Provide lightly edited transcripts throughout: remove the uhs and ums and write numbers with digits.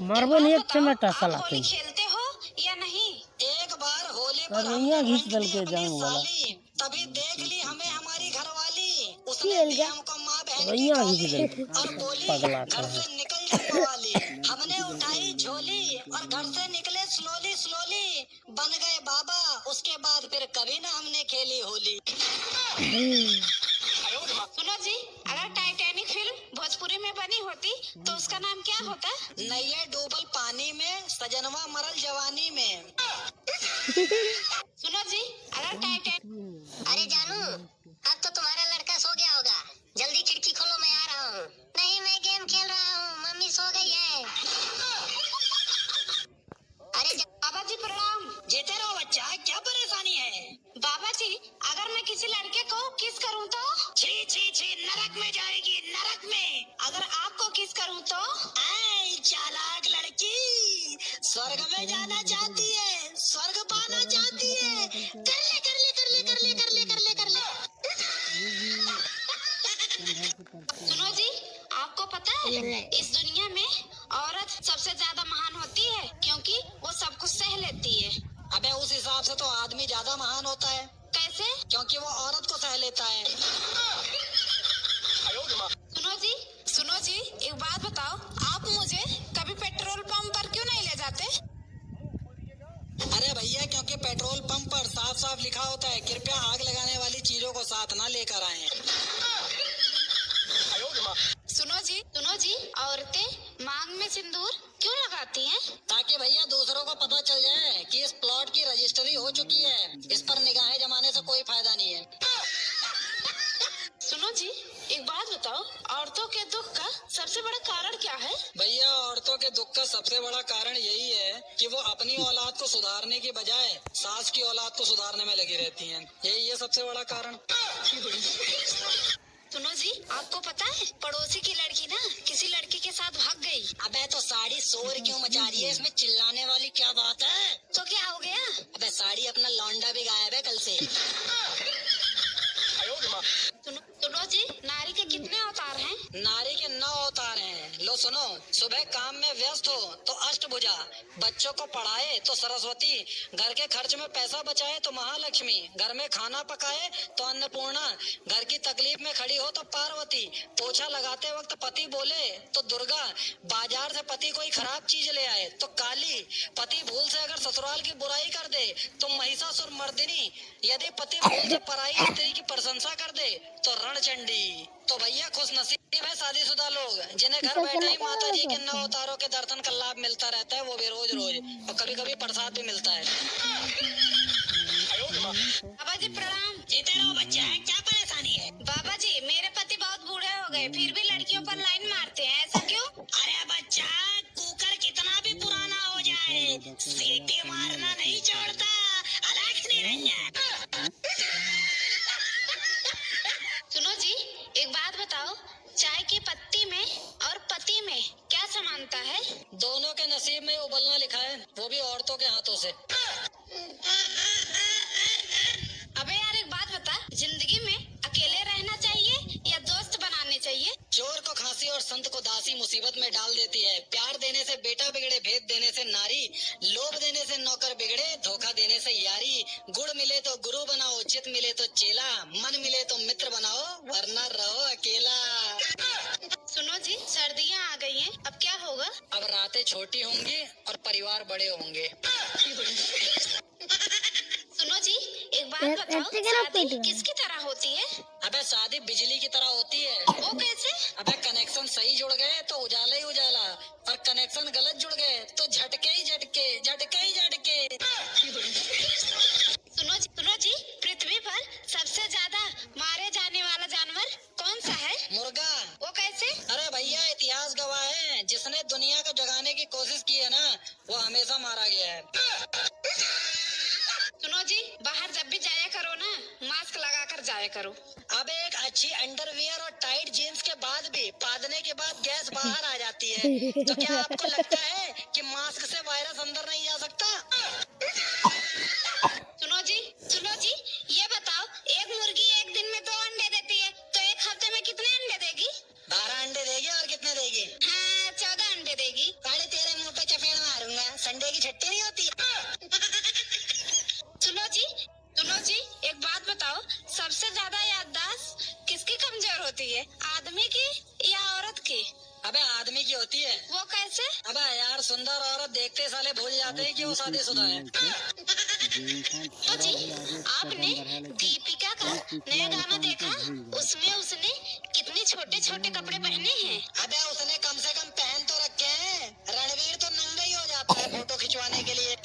Marble एक टमाटा साला होली खेलते हो या नहीं? एक बार होली पर रवैया हमने घिस रंग दल ली के अपनी जाऊं वाला साली, तभी देख ली हमें हमारी घरवाली। उसने खेल दी जा हमको माँ बहन की रवैया घिस गाली दल और बोली पगला घर कर से निकल जा मवाली। हमने उठाई झोली और घर से निकले स्लोली स्लोली, बन गए बाबा। उसके बाद फिर कभी ना हमने खेली होली। सुनो जी, अगर टाइटैनिक फिल्म भोजपुरी में बनी होती तो उसका नाम क्या होता? नैया डूबल पानी में, सजनवा मरल जवानी में। सुनो जी, अगर टाइटैनिक अरे जानू, अब तो तुम्हारा लड़का सो गया होगा। जल्दी खिड़की खोलो, मैं आ रहा हूँ। नहीं, मैं गेम खेल रहा हूँ, मम्मी सो गई है। अरे बाबा जी प्रणाम। जीते रहो बच्चा, क्या परेशानी है? बाबा जी, अगर मैं किसी लड़के को किस करूं तो? छी छी छी, नरक में जाएगी, नरक में। अगर आपको किस करूं तो? ऐ चालाक लड़की, स्वर्ग में जाना चाहती है, स्वर्ग पाना चाहती है। कर ले कर ले कर ले कर ले कर ले कर ले कर ले। सुनो जी, आपको पता है इस दुनिया में औरत सबसे ज्यादा महान होती है क्योंकि वो सब कुछ सह लेती है। अबे उस हिसाब से तो आदमी ज्यादा महान होता है, कैसे? क्योंकि वो औरत को सह लेता है। सुनो जी, एक बात बताओ, आप मुझे कभी पेट्रोल पंप पर क्यों नहीं ले जाते? अरे भैया, क्योंकि पेट्रोल पंप पर साफ साफ लिखा होता है, कृपया आग लगाने वाली चीजों को साथ ना लेकर आएं। सुनो जी, औरतें मांग में सिंदूर क्यों लगाती हैं? ताकि भैया दूसरों को पता चल जाए कि इस प्लॉट की रजिस्ट्री हो चुकी है। इस पर निगाहें जमाने से कोई फायदा नहीं है। सुनो जी, एक बात बताओ, औरतों के दुख का सबसे बड़ा कारण क्या है? भैया, औरतों के दुख का सबसे बड़ा कारण यही है कि वो अपनी औलाद को सुधारने की बजाय सास की औलाद को सुधारने में लगी रहती हैं। यही है सबसे बड़ा कारण। सुनो जी, आपको पता है पड़ोसी की लड़की ना किसी लड़के के साथ भाग गई। अबे तो साड़ी शोर क्यों मचा रही है? इसमें चिल्लाने वाली क्या बात है? तो क्या हो गया? अबे साड़ी अपना लौंडा भी गायब है कल से। सुनो जी, नारी के कितने अवतार हैं? नारी के 9 अवतार हैं। लो सुनो, सुबह काम में व्यस्त हो तो अष्टभुजा, बच्चों को पढ़ाए तो सरस्वती, घर के खर्च में पैसा बचाए तो महालक्ष्मी, घर में खाना पकाए तो अन्नपूर्णा, घर की तकलीफ में खड़ी हो तो पार्वती, पोछा लगाते वक्त पति बोले तो दुर्गा, बाजार से पति कोई खराब चीज ले आए तो काली, पति भूल से अगर ससुराल की बुराई कर दे तो महिषासुर मर्दिनी, यदि पति भूल से पराई स्त्री की प्रशंसा कर दे तो रणचंडी। तो भैया खुश नसीब है शादीशुदा लोग, जिन्हें घर बैठे ही माता जी के 9 अवतारों के दर्शन का लाभ मिलता रहता है, वो भी रोज रोज, और कभी कभी प्रसाद भी मिलता है। बाबा जी प्रणाम। जीते रहो बच्चा, क्या परेशानी है? बाबा जी, मेरे पति बहुत बूढ़े हो गए, फिर भी लड़कियों पर लाइन मारते हैं, ऐसा क्यों? अरे बच्चा, कुकर कितना भी पुराना हो जाए, सीटी मारना नहीं छोड़ता। अलग निरंजन। सुनो जी, एक बात बताओ, चाय की पत्ती में और पति में क्या समानता है? दोनों के नसीब में उबलना लिखा है, वो भी औरतों के हाथों से। अबे यार, एक बात बता, जिंदगी में अकेले रहना चाहिए या दोस्त बनाने चाहिए? चोर को खांसी और संत को दासी मुसीबत में डाल देती है। प्यार देने से बेटा बिगड़े, भेद देने से नारी, लोभ देने से नौकर बिगड़े, धोखा देने से यारी, गुड़ मिले तो गुरु बनाओ, चित मिले तो चेला, मन मिले तो मित्र बनाओ, वरना रहो अकेला। सुनो जी, सर्दियाँ आ गई हैं, अब क्या होगा? अब रातें छोटी होंगी और परिवार बड़े होंगे। सुनो जी, एक बात बताओ, शादी किसकी तरह होती है? अबे शादी बिजली की तरह होती है। वो कैसे? अबे कनेक्शन सही जुड़ गए तो उजाला ही उजाला, और कनेक्शन गलत जुड़ गए तो झटके ही झटके, झटके ही झटके। सुनो जी, पृथ्वी पर सबसे ज्यादा मारे जाने वाला जानवर कौन सा है? मुर्गा। वो कैसे? अरे भैया, इतिहास गवाह है, जिसने दुनिया को जगाने की कोशिश की है ना, वो हमेशा मारा गया है। सुनो जी, बाहर जब भी जाया करो ना, मास्क लगा कर जाया करो। अब एक अच्छी अंडरवियर और टाइट जीन्स के बाद भी पादने के बाद गैस बाहर आ जाती है, तो क्या आपको लगता है कि मास्क से वायरस अंदर नहीं जा सकता? सुनो जी, ये बताओ, एक मुर्गी एक दिन में 2 अंडे देती है, तो एक हफ्ते में कितने अंडे देगी? 12 अंडे देगी। और कितने देगी? हाँ, 14 अंडे देगी। साढ़े 13 मुंह पे अबे आदमी की होती है। वो कैसे? अबे यार सुंदर औरत देखते साले भूल जाते हैं कि वो शादीशुदा है। तो जी आपने दीपिका का नया गाना देखा? उसमें उसने कितने छोटे छोटे कपड़े पहने हैं। अबे उसने कम से कम पहन तो रखे हैं। रणवीर तो नंगा ही हो जाता है फोटो खिंचवाने के लिए।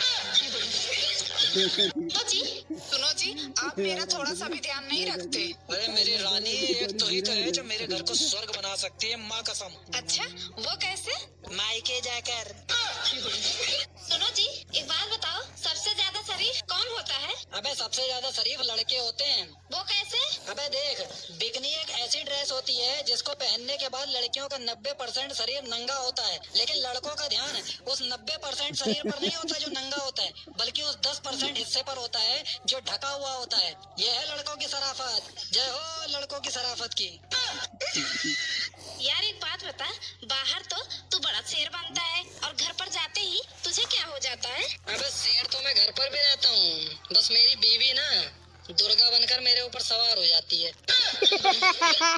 तो जी सुनो जी, आप मेरा थोड़ा सा भी ध्यान नहीं रखते। अरे मेरी रानी, एक तो ही तो है जो मेरे घर को स्वर्ग बना सकती है, माँ कसम। अच्छा वो कैसे? मायके जाकर। सुनो जी एक बात बताओ, सबसे ज्यादा शरीफ कौन होता है? अबे सबसे ज्यादा शरीफ लड़के होते हैं। वो कैसे? अबे देख, बिकनी एक ऐसी ड्रेस होती है जिसको पहनने के बाद लड़कियों का 90% शरीर नंगा होता है, लेकिन लड़कों का ध्यान उस 90% शरीर पर नहीं होता जो नंगा होता है, बल्कि उस 10% हिस्से पर होता है जो ढका हुआ होता है। यह है लड़कों की शराफत। जय हो लड़कों की शराफत की। यार एक बात बता, बाहर तो तू बड़ा शेर बनता है और घर पर जाते ही तुझे क्या हो जाता है? अबे शेर तो मैं घर पर भी रहता हूँ, बस मेरी बीवी ना दुर्गा बनकर मेरे ऊपर सवार हो जाती है।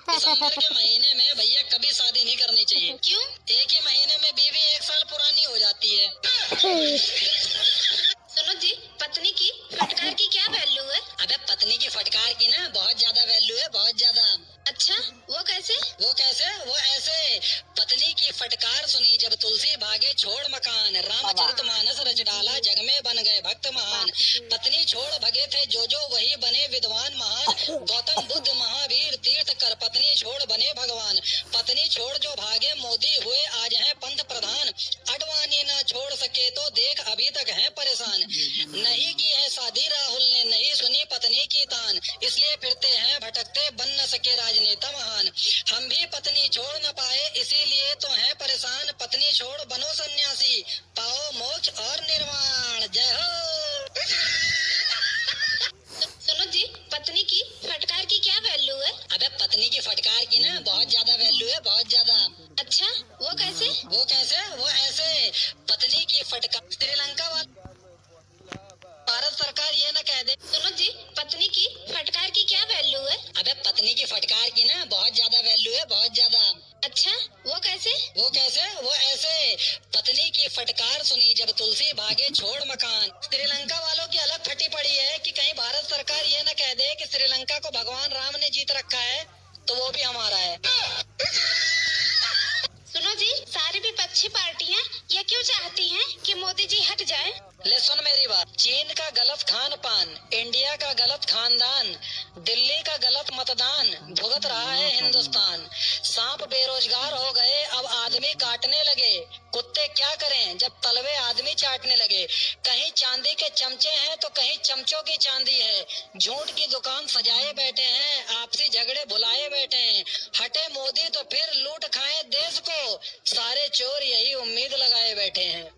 दिसंबर के महीने में भैया कभी शादी नहीं करनी चाहिए। क्यों? एक ही महीने में बीवी 1 साल पुरानी हो जाती है। सुनो जी, पत्नी की फटकार की क्या वैल्यू है? अबे पत्नी की फटकार की ना बहुत ज्यादा वैल्यू है, बहुत ज्यादा। अच्छा वो कैसे? वो कैसे? वो ऐसे, पत्नी की फटकार सुनी जब तुलसी भागे छोड़ मकान, रामचरितमानस रच डाला जग में बन गए भक्त महान। पत्नी छोड़ भगे थे जो वही बने विद्वान महान, गौतम बुद्ध महावीर तीर्थ कर पत्नी छोड़ बने भगवान। पत्नी छोड़ जो भागे मोदी हुए आज हैं पंत प्रधान, अडवाणी ना छोड़ सके तो देख अभी तक हैं परेशान। नहीं की है शादी राहुल ने, नहीं सुनी पत्नी की तान, इसलिए फिरते हैं भटकते बन न सके राजनेता महान। हम भी पत्नी छोड़ न पाए इसीलिए तो हैं परेशान, पत्नी छोड़ बनो सन्यासी पाओ मोक्ष और निर्वाण। जय हो। सुनो जी, पत्नी की फटकार की क्या वैल्यू है? अबे पत्नी की फटकार की ना बहुत ज्यादा वैल्यू है, बहुत ज्यादा। अच्छा वो कैसे? वो कैसे? वो ऐसे, पत्नी की फटकार श्रीलंका वाला भारत सरकार ये न कह दे। सुनो जी, पत्नी की फटकार की क्या वैल्यू है? अबे पत्नी की फटकार की ना बहुत ज्यादा वैल्यू है, बहुत ज्यादा। अच्छा वो कैसे? वो कैसे? वो ऐसे, पत्नी की फटकार सुनी जब तुलसी भागे छोड़ मकान। श्रीलंका वालों की अलग फटी पड़ी है कि कहीं भारत सरकार ये न कह दे कि श्रीलंका को भगवान राम ने जीत रखा है तो वो भी हमारा है। सुनो जी, सारी विपक्षी पार्टियां ये क्यों चाहती हैं कि मोदी जी हट जाए? ले सुन मेरी बात, चीन का गलत खान पान, इंडिया का गलत खानदान, दिल्ली का गलत मतदान भुगत रहा है हिंदुस्तान। सांप बेरोजगार हो गए अब आदमी काटने लगे, कुत्ते क्या करें जब तलवे आदमी चाटने लगे। कहीं चांदी के चमचे हैं तो कहीं चमचों की चांदी है, झूठ की दुकान सजाए बैठे हैं, आपसी झगड़े भुलाए बैठे हैं। हटे मोदी तो फिर लूट खाएं देश को, सारे चोर यही उम्मीद लगाए बैठे हैं।